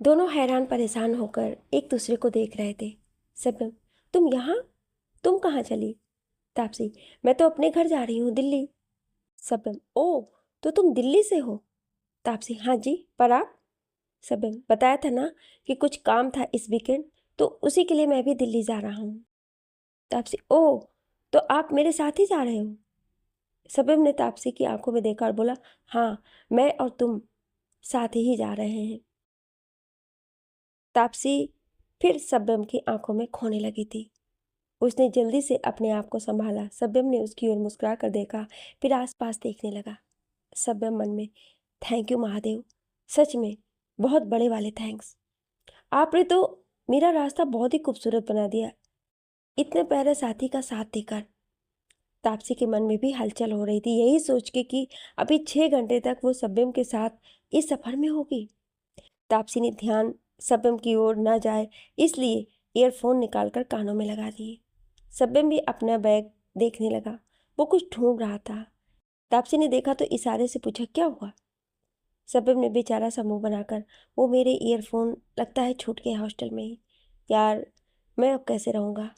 दोनों हैरान परेशान होकर एक दूसरे को देख रहे थे। सबनम, तुम यहाँ? तुम कहाँ चली? तापसी, मैं तो अपने घर जा रही हूँ, दिल्ली। सबनम, ओ, तो तुम दिल्ली से हो? तापसी, हाँ जी, पर आप? सबनम, बताया था ना कि कुछ काम था इस वीकेंड, तो उसी के लिए मैं भी दिल्ली जा रहा हूँ। तापसी, ओ, तो आप मेरे साथ ही जा रहे हो? सबनम ने तापसी की आंखों में देखा और बोला, हाँ, मैं और तुम साथ ही जा रहे हैं। तापसी फिर शबनम की आंखों में खोने लगी थी। उसने जल्दी से अपने आप को संभाला। शबनम ने उसकी ओर मुस्कुरा कर देखा, फिर आसपास देखने लगा। शबनम मन में, थैंक यू महादेव, सच में बहुत बड़े वाले थैंक्स। आपने तो मेरा रास्ता बहुत ही खूबसूरत बना दिया, इतने प्यारे साथी का साथ देकर। तापसी के मन में भी हलचल हो रही थी, यही सोच के कि अभी 6 घंटे तक वो शबनम के साथ इस सफर में होगी। तापसी ने ध्यान शबनम की ओर न जाए इसलिए ईयरफोन निकालकर कानों में लगा दिए। शबनम भी अपना बैग देखने लगा, वो कुछ ढूंढ रहा था। तापसी ने देखा तो इशारे से पूछा, क्या हुआ? शबनम ने बेचारा सा मुंह बनाकर, वो मेरे ईयरफोन लगता है छूट गए हॉस्टल में ही। यार, मैं अब कैसे रहूँगा?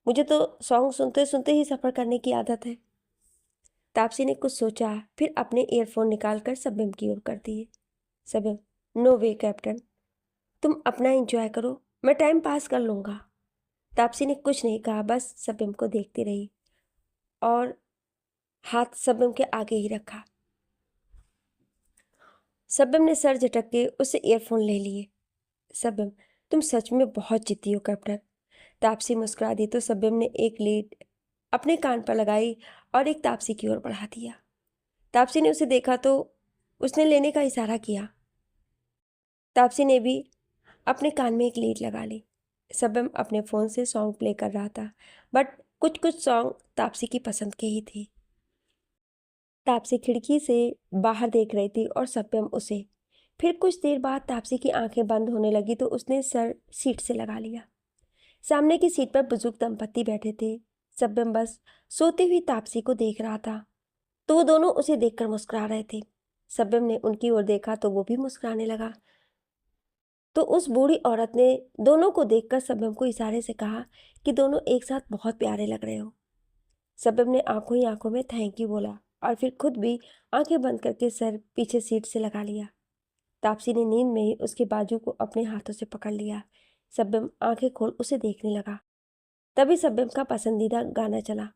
मुझे तो सॉन्ग सुनते सुनते ही सफ़र करने की आदत है। तापसी ने कुछ सोचा, फिर अपने ईयरफोन निकालकर शबनम की ओर कर दिए। शबनम, नो वे कैप्टन, तुम अपना एंजॉय करो, मैं टाइम पास कर लूँगा। तापसी ने कुछ नहीं कहा, बस शबनम को देखती रही और हाथ शबनम के आगे ही रखा। शबनम ने सर झटक के उससे ईयरफोन ले लिए। शबनम, तुम सच में बहुत जिद्दी हो कैप्टन। तापसी मुस्कुरा दी तो शबनम ने एक लीड अपने कान पर लगाई और एक तापसी की ओर बढ़ा दिया। तापसी ने उसे देखा तो उसने लेने का इशारा किया। तापसी ने भी अपने कान में एक लीड लगा ली। शबनम अपने फ़ोन से सॉन्ग प्ले कर रहा था, बट कुछ कुछ सॉन्ग तापसी की पसंद के ही थे। तापसी खिड़की से बाहर देख रही थी और शबनम उसे। फिर कुछ देर बाद तापसी की आंखें बंद होने लगी तो उसने सर सीट से लगा लिया। सामने की सीट पर बुजुर्ग दंपत्ति बैठे थे। शबनम बस सोती हुई तापसी को देख रहा था, तो वो दोनों उसे देखकर मुस्कुरा रहे थे। शबनम ने उनकी ओर देखा तो वो भी मुस्कुराने लगा। तो उस बूढ़ी औरत ने दोनों को देखकर शबनम को इशारे से कहा कि दोनों एक साथ बहुत प्यारे लग रहे हो। शबनम ने आंखों ही आंखों में थैंक यू बोला और फिर खुद भी आंखें बंद करके सर पीछे सीट से लगा लिया। तापसी ने नींद में ही उसके बाजू को अपने हाथों से पकड़ लिया। शबनम आंखें खोल उसे देखने लगा। तभी शबनम का पसंदीदा गाना चला,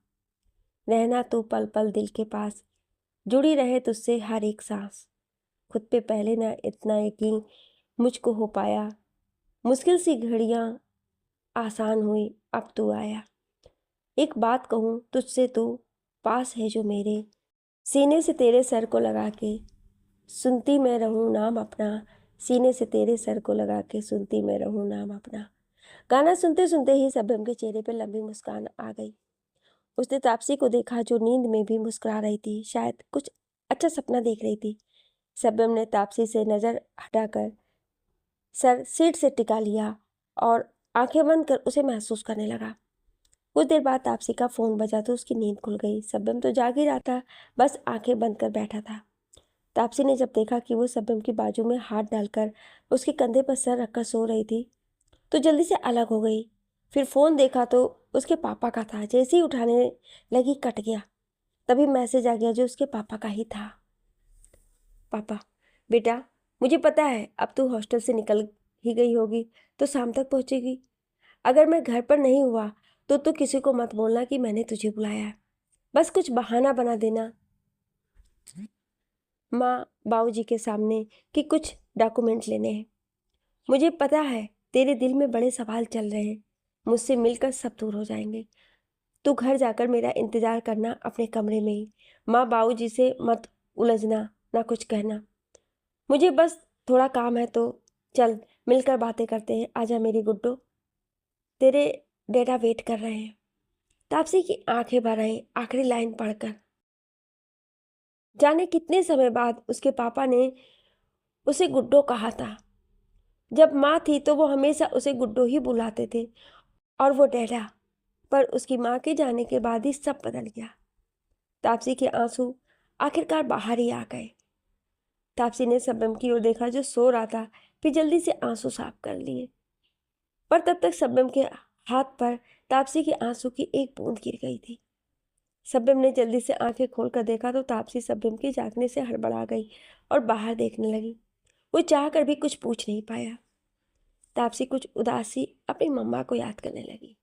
रहना तो पल पल दिल के पास, जुड़ी रहे तुझसे हर एक सांस, खुद पे पहले ना इतना यकीन मुझको हो पाया, मुश्किल सी घड़ियाँ आसान हुई अब तू आया। एक बात कहूँ तुझसे, तू पास है जो मेरे, सीने से तेरे सर को लगा के सुनती मैं रहूँ नाम अपना, सीने से तेरे सर को लगा के सुनती मैं रहूँ नाम अपना। गाना सुनते सुनते ही शबनम के चेहरे पर लंबी मुस्कान आ गई। उसने तापसी को देखा जो नींद में भी मुस्कुरा रही थी, शायद कुछ अच्छा सपना देख रही थी। शबनम ने तापसी से नज़र हटाकर सर सीट से टिका लिया और आंखें बंद कर उसे महसूस करने लगा। कुछ देर बाद तापसी का फ़ोन बजा तो उसकी नींद खुल गई। शबनम तो जाग ही रहा था, बस आंखें बंद कर बैठा था। तापसी ने जब देखा कि वो शबनम की बाजू में हाथ डालकर उसके कंधे पर सर रखकर सो रही थी, तो जल्दी से अलग हो गई। फिर फ़ोन देखा तो उसके पापा का था। जैसे ही उठाने लगी कट गया। तभी मैसेज आ गया जो उसके पापा का ही था। पापा, बेटा, मुझे पता है अब तू हॉस्टल से निकल ही गई होगी तो शाम तक पहुंचेगी। अगर मैं घर पर नहीं हुआ तो तू किसी को मत बोलना कि मैंने तुझे बुलाया है। बस कुछ बहाना बना देना माँ बाबूजी के सामने कि कुछ डॉक्यूमेंट लेने हैं। मुझे पता है तेरे दिल में बड़े सवाल चल रहे हैं, मुझसे मिलकर सब दूर हो जाएंगे। तू घर जाकर मेरा इंतज़ार करना अपने कमरे में ही। माँ बाबूजी से मत उलझना, ना कुछ कहना। मुझे बस थोड़ा काम है तो चल मिलकर बातें करते हैं। आजा मेरी गुड्डो, तेरे डैडा वेट कर रहे हैं। तापसी की आंखें भर आई आखिरी लाइन पढ़कर। जाने कितने समय बाद उसके पापा ने उसे गुड्डो कहा था। जब माँ थी तो वो हमेशा उसे गुड्डो ही बुलाते थे और वो डैडा, पर उसकी माँ के जाने के बाद ही सब बदल गया। तापसी के आंसू आखिरकार बाहर ही आ गए। तापसी ने शबनम की ओर देखा जो सो रहा था। फिर जल्दी से आंसू साफ कर लिए। पर तब तक शबनम के हाथ पर तापसी के आंसू की एक बूंद गिर गई थी। शबनम ने जल्दी से आंखें खोलकर देखा तो तापसी शबनम के जागने से हड़बड़ा गई और बाहर देखने लगी। वो चाह कर भी कुछ पूछ नहीं पाया। तापसी कुछ उदासी अपनी मम्मा को याद करने लगी।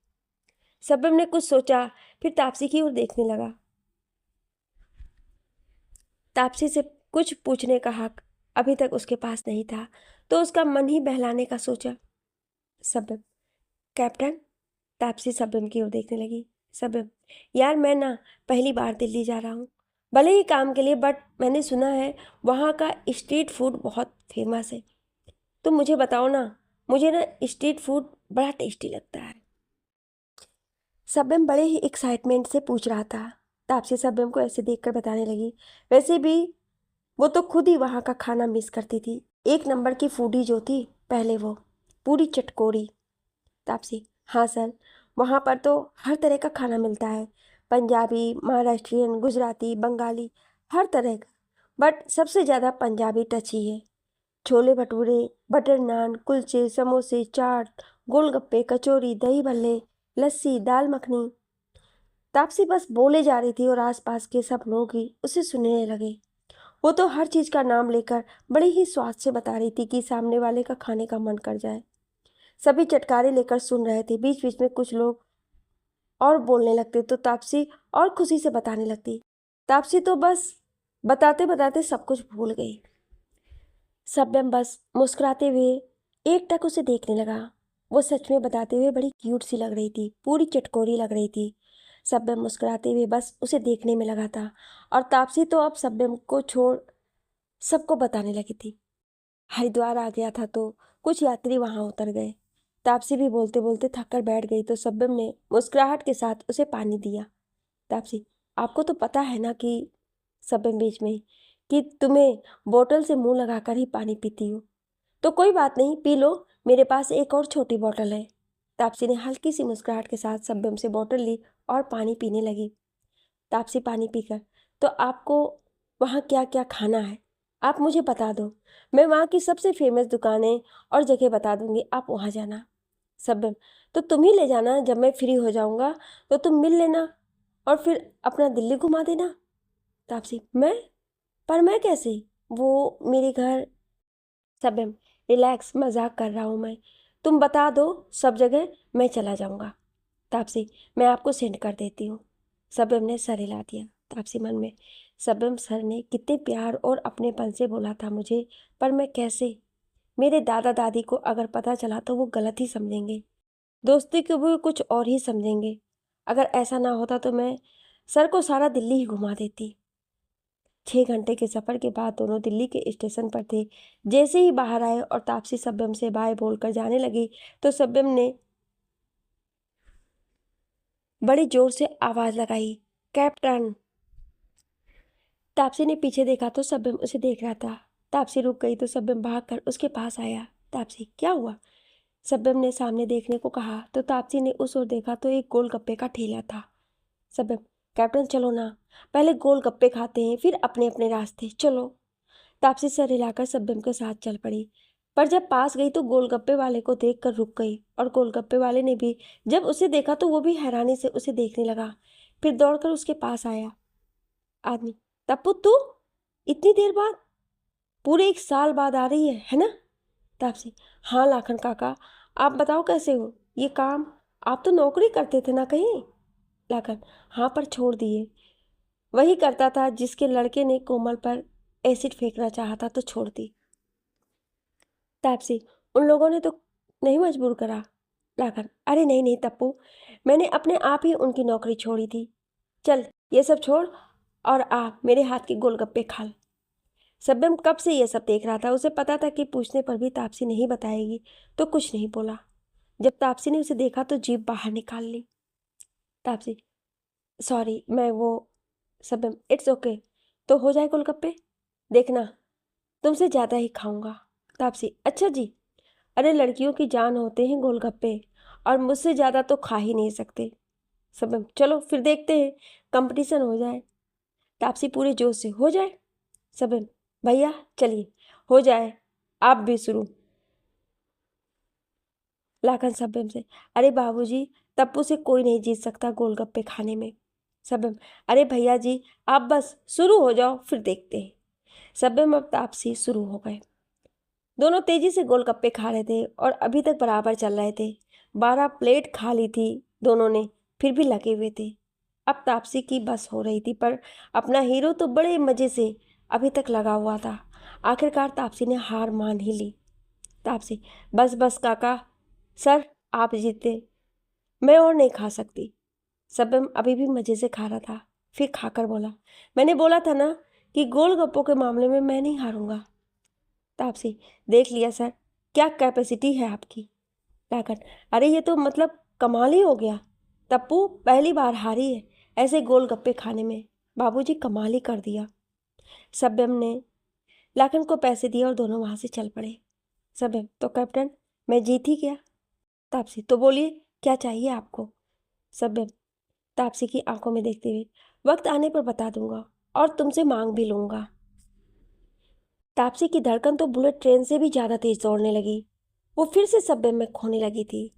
शबनम ने कुछ सोचा, फिर तापसी की ओर देखने लगा। तापसी से कुछ पूछने का हक अभी तक उसके पास नहीं था, तो उसका मन ही बहलाने का सोचा। शबनम, कैप्टन। तापसी शबनम की ओर देखने लगी। शबनम, यार मैं ना पहली बार दिल्ली जा रहा हूँ, भले ही काम के लिए, बट मैंने सुना है वहाँ का स्ट्रीट फूड बहुत फेमस है। तो मुझे बताओ ना, मुझे ना स्ट्रीट फूड बड़ा टेस्टी लगता है। शबनम बड़े ही एक्साइटमेंट से पूछ रहा था। तापसी शबनम को ऐसे देखकर बताने लगी, वैसे भी वो तो खुद ही वहाँ का खाना मिस करती थी। एक नंबर की फूडी जो थी पहले, वो पूरी चटकोरी। तापसी, हाँ सर, वहाँ पर तो हर तरह का खाना मिलता है, पंजाबी, महाराष्ट्रियन, गुजराती, बंगाली, हर तरह का, बट सबसे ज़्यादा पंजाबी टच ही है। छोले भटूरे, बटर नान, कुलचे, समोसे, चाट, गोलगप्पे, कचौरी, दही भल्ले, लस्सी, दाल मखनी। तापसी बस बोले जा रही थी और आसपास के सब लोग ही उसे सुनने लगे। वो तो हर चीज़ का नाम लेकर बड़े ही स्वाद से बता रही थी कि सामने वाले का खाने का मन कर जाए। सभी चटकारे लेकर सुन रहे थे। बीच बीच में कुछ लोग और बोलने लगते तो तापसी और खुशी से बताने लगती। तापसी तो बस बताते बताते सब कुछ भूल गई। शबनम बस मुस्कुराते हुए एकटक उसे देखने लगा। वो सच में बताते हुए बड़ी क्यूट सी लग रही थी, पूरी चटकोरी लग रही थी। शबनम मुस्कुराते हुए बस उसे देखने में लगा था और तापसी तो अब शबनम को छोड़ सबको बताने लगी थी। हरिद्वार आ गया था तो कुछ यात्री वहां उतर गए। तापसी भी बोलते बोलते थक कर बैठ गई तो शबनम ने मुस्कुराहट के साथ उसे पानी दिया। तापसी, आपको तो पता है ना कि शबनम बीच में, कि तुम्हें बोतल से मुंह लगाकर ही पानी पीती हो, तो कोई बात नहीं, पी लो, मेरे पास एक और छोटी बोतल है। तापसी ने हल्की सी मुस्कुराहट के साथ शबनम से बोतल ली और पानी पीने लगी। तापसी पानी पीकर, तो आपको वहाँ क्या क्या खाना है आप मुझे बता दो, मैं वहाँ की सबसे फेमस दुकानें और जगह बता दूंगी, आप वहाँ जाना। शबनम, तो तुम ही ले जाना, जब मैं फ्री हो जाऊंगा तो तुम मिल लेना और फिर अपना दिल्ली घुमा देना। तापसी, मैं कैसे, वो मेरे घर। शबनम, रिलैक्स, मजाक कर रहा हूँ मैं, तुम बता दो सब जगह, मैं चला जाऊंगा। तापसी, मैं आपको सेंड कर देती हूँ। शबनम ने सर हिला दिया। तापसी मन में, शबनम सर ने कितने प्यार और अपनेपन से बोला था मुझे, पर मैं कैसे, मेरे दादा दादी को अगर पता चला तो वो गलत ही समझेंगे, दोस्ती को भी कुछ और ही समझेंगे। अगर ऐसा ना होता तो मैं सर को सारा दिल्ली ही घुमा देती। 6 घंटे के सफर के बाद दोनों दिल्ली के स्टेशन पर थे। जैसे ही बाहर आए और तापसी शबनम से बाय बोलकर जाने लगी तो शबनम ने बड़ी जोर से आवाज लगाई, कैप्टन। तापसी ने पीछे देखा तो शबनम उसे देख रहा था। तापसी रुक गई तो शबनम भागकर उसके पास आया। तापसी, क्या हुआ? शबनम ने सामने देखने को कहा तो तापसी ने उस ओर देखा तो एक गोलगप्पे का ठेला था। शबनम, कैप्टन चलो ना, पहले गोलगप्पे खाते हैं फिर अपने अपने रास्ते, चलो। तापसी सर हिलाकर शबनम के साथ चल पड़ी, पर जब पास गई तो गोलगप्पे वाले को देखकर रुक गई और गोलगप्पे वाले ने भी जब उसे देखा तो वो भी हैरानी से उसे देखने लगा। फिर दौड़कर उसके पास आया आदमी। तप्पू, तू इतनी देर बाद, पूरे 1 साल बाद आ रही है ना? तापसी, हाँ लाखन काका, आप बताओ कैसे हो, ये काम, आप तो नौकरी करते थे ना कहीं? लाखन, हाँ पर छोड़ दिए, वही करता था जिसके लड़के ने कोमल पर एसिड फेंकना चाहा था तो छोड़ दी। तापसी, उन लोगों ने तो नहीं मजबूर करा? लाखन, अरे नहीं नहीं तप्पू, मैंने अपने आप ही उनकी नौकरी छोड़ी थी। चल ये सब छोड़ और आ मेरे हाथ के गोलगप्पे खा। शबनम कब से ये सब देख रहा था, उसे पता था कि पूछने पर भी तापसी नहीं बताएगी, तो कुछ नहीं बोला। जब तापसी ने उसे देखा तो जीभ बाहर निकाल ली। तापसी, सॉरी, मैं वो। शबनम, इट्स ओके, तो हो जाए गोलगप्पे, देखना तुमसे ज़्यादा ही खाऊंगा। तापसी, अच्छा जी। अरे लड़कियों की जान होते हैं गोलगप्पे, और मुझसे ज़्यादा तो खा ही नहीं सकते। शबनम, चलो फिर देखते हैं, कंपटीशन हो जाए। तापसी पूरे जोश से, हो जाए। शबनम, भैया चलिए, हो जाए, आप भी शुरू। लाखन सब्यम से, अरे बाबूजी, तप्पू से कोई नहीं जीत सकता गोलगप्पे खाने में। सब्यम, अरे भैया जी, आप बस शुरू हो जाओ, फिर देखते हैं। सब्यम अब तापसी शुरू हो गए। दोनों तेजी से गोलगप्पे खा रहे थे और अभी तक बराबर चल रहे थे। 12 प्लेट खा ली थी दोनों ने, फिर भी लगे हुए थे। अब तापसी की बस हो रही थी, पर अपना हीरो तो बड़े मजे से अभी तक लगा हुआ था। आखिरकार तापसी ने हार मान ही ली। तापसी, बस बस काका, सर आप जीते, मैं और नहीं खा सकती। सब्यम अभी भी मजे से खा रहा था, फिर खाकर बोला, मैंने बोला था ना कि गोलगप्पों के मामले में मैं नहीं हारूंगा। तापसी, देख लिया सर, क्या कैपेसिटी है आपकी। लाखन, अरे ये तो मतलब कमाल ही हो गया। तप्पू पहली बार हारी है ऐसे गोलगप्पे खाने में, बाबूजी कमाल ही कर दिया। सब्यम ने लाखन को पैसे दिए और दोनों वहां से चल पड़े। सब्यम, तो कैप्टन, मैं जीत ही गया। तापसी, तो बोलिए क्या चाहिए आपको। सब्यम तापसी की आंखों में देखते हुए, वक्त आने पर बता दूंगा और तुमसे मांग भी लूंगा। तापसी की धड़कन तो बुलेट ट्रेन से भी ज्यादा तेज दौड़ने लगी। वो फिर से सब्यम में खोने लगी थी।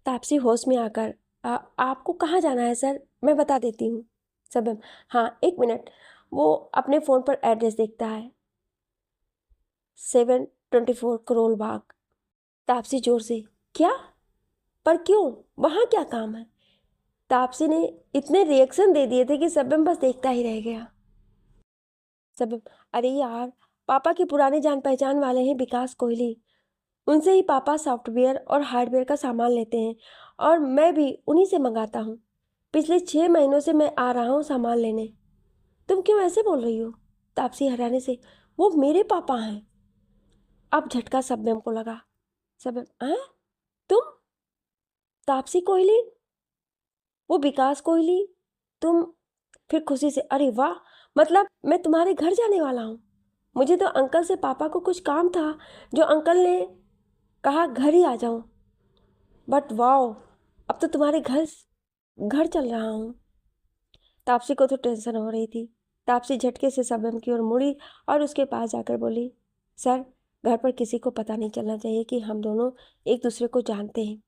तापसी होश में आकर, आपको कहाँ जाना है सर, मैं बता देती हूँ। सब्यम, हाँ 1 मिनट। वो अपने फ़ोन पर एड्रेस देखता है, 724 करोल बाग। तापसी जोर से, क्या, पर क्यों, वहाँ क्या काम है। तापसी ने इतने रिएक्शन दे दिए थे कि सब्यम बस देखता ही रह गया। सब्यम, अरे यार, पापा के पुराने जान पहचान वाले हैं विकास कोहली, उनसे ही पापा सॉफ्टवेयर और हार्डवेयर का सामान लेते हैं और मैं भी उन्हीं से मंगाता हूँ। पिछले 6 महीनों से मैं आ रहा हूँ सामान लेने। तुम क्यों ऐसे बोल रही हो। तापसी हैरानी से, वो मेरे पापा हैं। अब झटका सब्यम को लगा। सब्यम, हैं, तुम, तापसी कोहली, वो विकास कोहली, तुम। फिर खुशी से, अरे वाह, मतलब मैं तुम्हारे घर जाने वाला हूँ। मुझे तो अंकल से पापा को कुछ काम था, जो अंकल ने कहा घर ही आ जाऊं। बट वाओ, अब तो तुम्हारे घर घर चल रहा हूँ। तापसी को तो टेंशन हो रही थी। तापसी झटके से सब्यम की ओर मुड़ी और उसके पास जाकर बोली, सर, घर पर किसी को पता नहीं चलना चाहिए कि हम दोनों एक दूसरे को जानते हैं।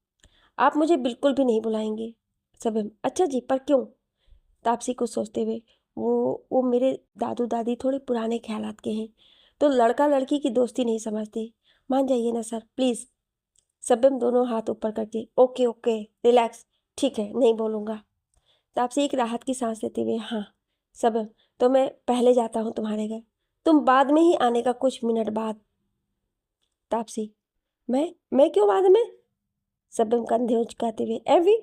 आप मुझे बिल्कुल भी नहीं बुलाएंगे। सब्यम, अच्छा जी, पर क्यों। तापसी को सोचते हुए, वो मेरे दादू दादी थोड़े पुराने ख्यालात के हैं, तो लड़का लड़की की दोस्ती नहीं समझते। मान जाइए ना सर, प्लीज़। सब्यम दोनों हाथ ऊपर करके, ओके ओके, रिलैक्स, ठीक है, नहीं बोलूँगा। तापसी एक राहत की सांस लेते हुए, हाँ सब्यम, तो मैं पहले जाता हूँ तुम्हारे घर, तुम बाद में ही आने का, कुछ मिनट बाद। तापसी, मैं क्यों बाद में। सब्यम कंधे उचकाते हुए, एवी।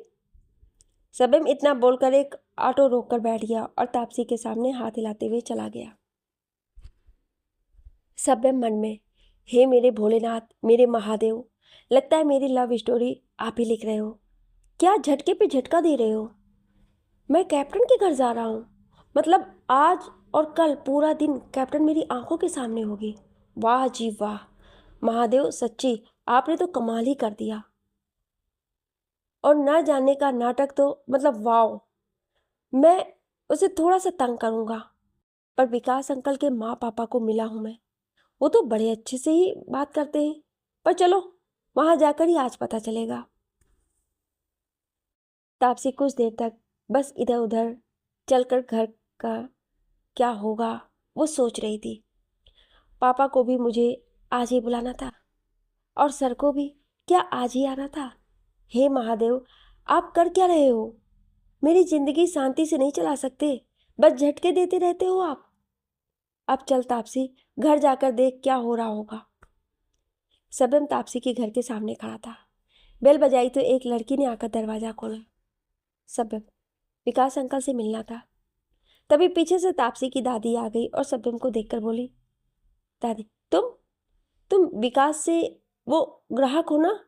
सब्यम इतना बोलकर एक ऑटो रोककर बैठ गया और तापसी के सामने हाथ हिलाते हुए चला गया। सब्यम मन में, हे मेरे भोलेनाथ, मेरे महादेव, लगता है मेरी लव स्टोरी आप ही लिख रहे हो। क्या झटके पे झटका दे रहे हो। मैं कैप्टन के घर जा रहा हूँ, मतलब आज और कल पूरा दिन कैप्टन मेरी आंखों के सामने होगी। वाह जी वाह, महादेव सच्ची, आपने तो कमाल ही कर दिया। और ना जानने का नाटक तो मतलब वाओ। मैं उसे थोड़ा सा तंग करूँगा, पर विकास अंकल के माँ पापा को मिला हूँ मैं, वो तो बड़े अच्छे से ही बात करते हैं, पर चलो वहाँ जाकर ही आज पता चलेगा। तापसी कुछ देर तक बस इधर उधर चलकर घर का क्या होगा वो सोच रही थी। पापा को भी मुझे आज ही बुलाना था और सर को भी क्या आज ही आना था। हे महादेव, आप कर क्या रहे हो। मेरी जिंदगी शांति से नहीं चला सकते, बस झटके देते रहते हो आप। अब चल तापसी, घर जाकर देख क्या हो रहा होगा। सब्यम तापसी के घर के सामने खड़ा था। बेल बजाई तो एक लड़की ने आकर दरवाजा खोला। सब्यम, विकास अंकल से मिलना था। तभी पीछे से तापसी की दादी आ गई और सब्यम को देखकर बोली, दादी, तुम विकास से वो ग्राहक हो ना,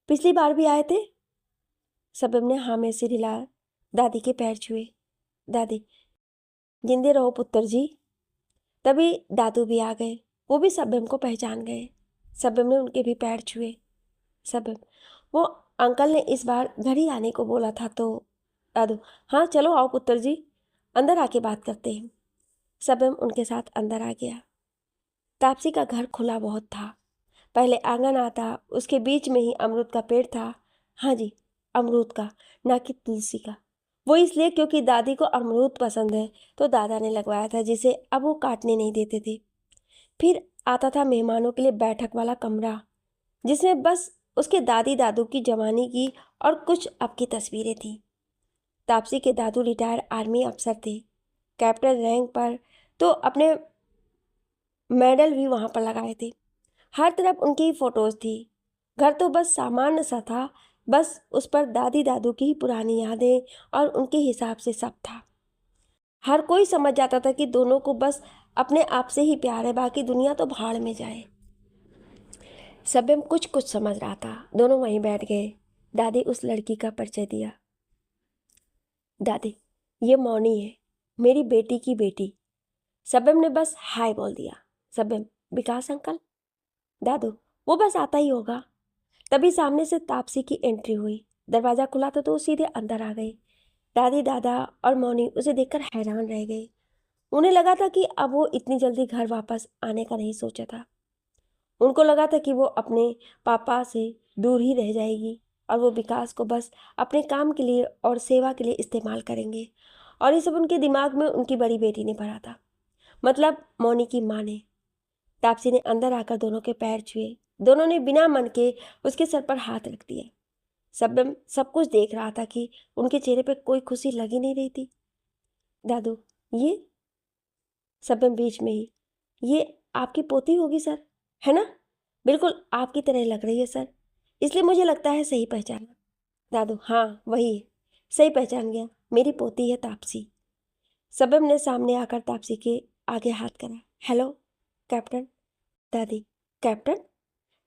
पिछली बार भी आए थे। सब्यम ने हाँ में सिर हिलाया, दादी के पैर छुए। दादी, जिंदे रहो पुत्र जी। तभी दादू भी आ गए, वो भी सब्यम को पहचान गए। सब्यम ने उनके भी पैर छुए। सब्यम, वो अंकल ने इस बार घर ही आने को बोला था तो। दादू, हाँ चलो आओ पुत्र जी, अंदर आके बात करते हैं। सब्यम उनके साथ अंदर आ गया। तापसी का घर खुला बहुत था, पहले आंगन आता, उसके बीच में ही अमरूद का पेड़ था। हाँ जी, अमरूद का, ना कि तुलसी का। वो इसलिए क्योंकि दादी को अमरूद पसंद है, तो दादा ने लगवाया था, जिसे अब वो काटने नहीं देते थे। फिर आता था मेहमानों के लिए बैठक वाला कमरा, जिसमें बस उसके दादी दादू की जवानी की और कुछ अब की तस्वीरें थीं। तापसी के दादू रिटायर आर्मी अफसर थे, कैप्टन रैंक पर, तो अपने मेडल भी वहाँ पर लगाए थे। हर तरफ उनकी ही फोटोज थी। घर तो बस सामान्य सा था, बस उस पर दादी दादू की ही पुरानी यादें और उनके हिसाब से सब था। हर कोई समझ जाता था कि दोनों को बस अपने आप से ही प्यार है, बाकी दुनिया तो भाड़ में जाए। सब्यम कुछ कुछ समझ रहा था। दोनों वहीं बैठ गए। दादी उस लड़की का परिचय दिया। दादी, ये मौनी है, मेरी बेटी की बेटी। सब्यम ने बस हाय बोल दिया। सब्यम, विकास अंकल? दादू, वो बस आता ही होगा। तभी सामने से तापसी की एंट्री हुई। दरवाजा खुला था तो वो सीधे अंदर आ गई। दादी दादा और मौनी उसे देखकर हैरान रह गए। उन्हें लगा था कि अब वो इतनी जल्दी घर वापस आने का नहीं सोचा था। उनको लगा था कि वो अपने पापा से दूर ही रह जाएगी और वो विकास को बस अपने काम के लिए और सेवा के लिए इस्तेमाल करेंगे। और ये सब उनके दिमाग में उनकी बड़ी बेटी ने भरा था, मतलब मौनी की माँ ने। तापसी ने अंदर आकर दोनों के पैर छुए। दोनों ने बिना मन के उसके सर पर हाथ रख दिया। सब्यम सब कुछ देख रहा था कि उनके चेहरे पर कोई खुशी लग ही नहीं रही थी। दादू, ये? सब्यम बीच में ही, ये आपकी पोती होगी सर, है ना? बिल्कुल आपकी तरह लग रही है सर, इसलिए मुझे लगता है सही पहचाना। दादू, हाँ वही है, सही पहचान गया, मेरी पोती है तापसी। सब्यम ने सामने आकर तापसी के आगे हाथ करा। Hello captain. दादी, कैप्टन?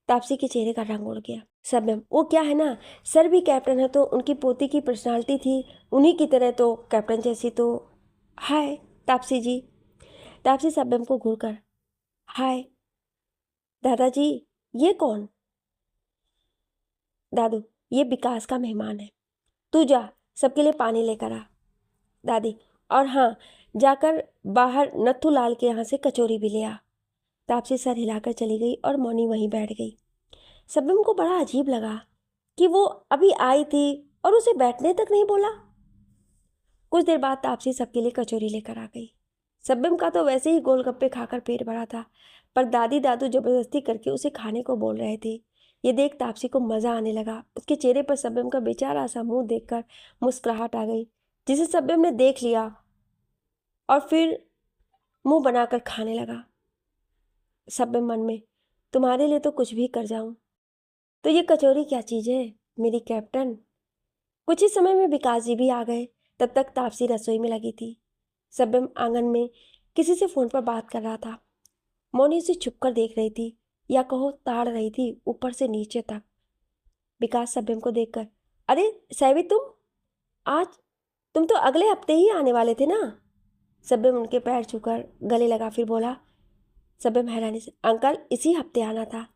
तापसी के चेहरे का रंग उड़ गया। सब्यम, वो क्या है ना, सर भी कैप्टन है तो उनकी पोती की पर्सनालिटी थी उन्हीं की तरह, तो कैप्टन जैसी। तो हाय तापसी जी। तापसी सब्यम को घूरकर, हाय दादाजी, ये कौन? दादू, ये विकास का मेहमान है, तू जा सबके लिए पानी लेकर आ। दादी, और हाँ, जाकर बाहर नत्थू लाल के यहाँ से कचौरी भी ले आ। तापसी सर हिलाकर चली गई और मौनी वहीं बैठ गई। सब्यम को बड़ा अजीब लगा कि वो अभी आई थी और उसे बैठने तक नहीं बोला। कुछ देर बाद तापसी सबके लिए कचौरी लेकर आ गई। सब्यम का तो वैसे ही गोलगप्पे खाकर पेट भरा था, पर दादी दादू जबरदस्ती करके उसे खाने को बोल रहे थे। ये देख तापसी को मज़ा आने लगा। उसके चेहरे पर सब्यम का बेचारा सा मुंह देखकर मुस्कुराहट आ गई, जिसे सब्यम ने देख लिया और फिर मुंह बनाकर खाने लगा। सब्यम मन में, तुम्हारे लिए तो कुछ भी कर जाऊं। तो ये कचौरी क्या चीज़ है मेरी कैप्टन? कुछ ही समय में विकास जी भी आ गए। तब तक तापसी रसोई में लगी थी। सब्यम आंगन में किसी से फोन पर बात कर रहा था। मौनी उसे छुपकर देख रही थी, या कहो ताड़ रही थी ऊपर से नीचे तक। विकास सब्यम को देखकर, अरे सैवी, आज तुम तो अगले हफ्ते ही आने वाले थे ना? सब्यम उनके पैर छूकर गले लगा, फिर बोला। सब्यम हैरानी से, अंकल इसी हफ्ते आना था।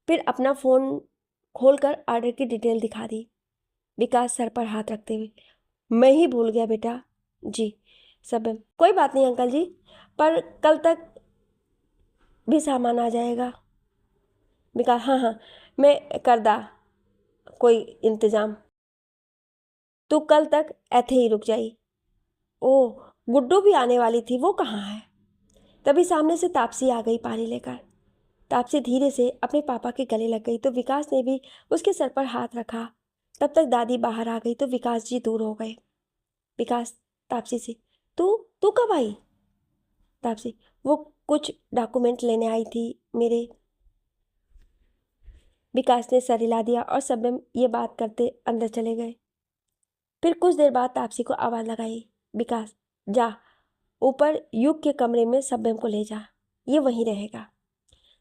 फिर अपना फ़ोन खोलकर ऑर्डर की डिटेल दिखा दी। विकास सर पर हाथ रखते हुए, मैं ही भूल गया बेटा। जी। सब्यम, कोई बात नहीं अंकल जी, पर कल तक भी सामान आ जाएगा। विकास, हाँ हाँ, मैं कर दा कोई इंतज़ाम। तू कल तक ऐथे ही रुक जाई। ओह, गुड्डू भी आने वाली थी, वो कहाँ है? तभी सामने से तापसी आ गई पानी लेकर। तापसी धीरे से अपने पापा के गले लग गई तो विकास ने भी उसके सर पर हाथ रखा। तब तक दादी बाहर आ गई तो विकास जी दूर हो गए। विकास तापसी से, तू तू कब आई? तापसी, वो कुछ डॉक्यूमेंट लेने आई थी मेरे। विकास ने सर हिला दिया और सब्यम ये बात करते अंदर चले गए। फिर कुछ देर बाद तापसी को आवाज़ लगाई, विकास जा ऊपर युग के कमरे में सब्यम को ले जा, ये वहीं रहेगा।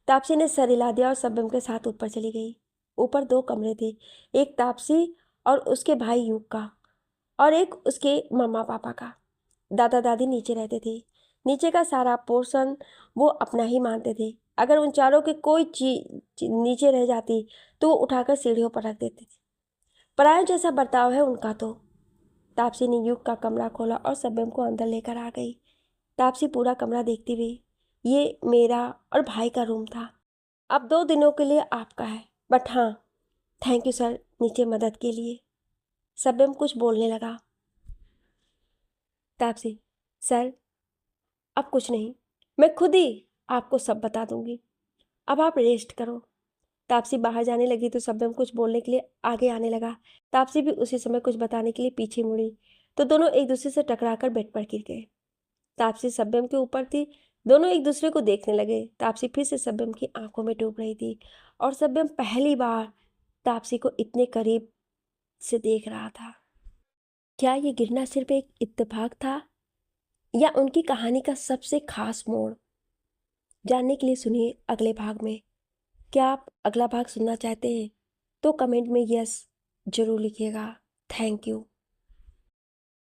तापसी ने सर हिला दिया और सब्यम के साथ ऊपर चली गई। ऊपर दो कमरे थे, एक तापसी और उसके भाई युग का, और एक उसके मम्मा पापा का। दादा दादी नीचे रहते थे। नीचे का सारा पोर्शन वो अपना ही मानते थे। अगर उन चारों की कोई चीज नीचे रह जाती तो वो उठाकर सीढ़ियों पर रख देते थे। परायों जैसा बर्ताव है उनका तो। तापसी ने युग का कमरा खोला और सब्यम को अंदर लेकर आ गई। तापसी पूरा कमरा देखती हुई, ये मेरा और भाई का रूम था। अब 2 दिनों के लिए आपका है, बट हाँ, थैंक यू सर नीचे मदद के लिए। सब्यम कुछ बोलने लगा। तापसी, सर अब कुछ नहीं, मैं खुद ही आपको सब बता दूंगी, अब आप रेस्ट करो। तापसी बाहर जाने लगी तो सब्यम कुछ बोलने के लिए आगे आने लगा। तापसी भी उसी समय कुछ बताने के लिए पीछे मुड़ी तो दोनों एक दूसरे से टकराकर बेड पर गिर गए। तापसी सब्यम के ऊपर थी, दोनों एक दूसरे को देखने लगे। तापसी फिर से सब्यम की आंखों में डूब रही थी और सब्यम पहली बार तापसी को इतने करीब से देख रहा था। क्या ये गिरना सिर्फ एक इत्तेफाक था या उनकी कहानी का सबसे खास मोड़? जानने के लिए सुनिए अगले भाग में। क्या आप अगला भाग सुनना चाहते हैं तो कमेंट में यस जरूर लिखिएगा। Thank you.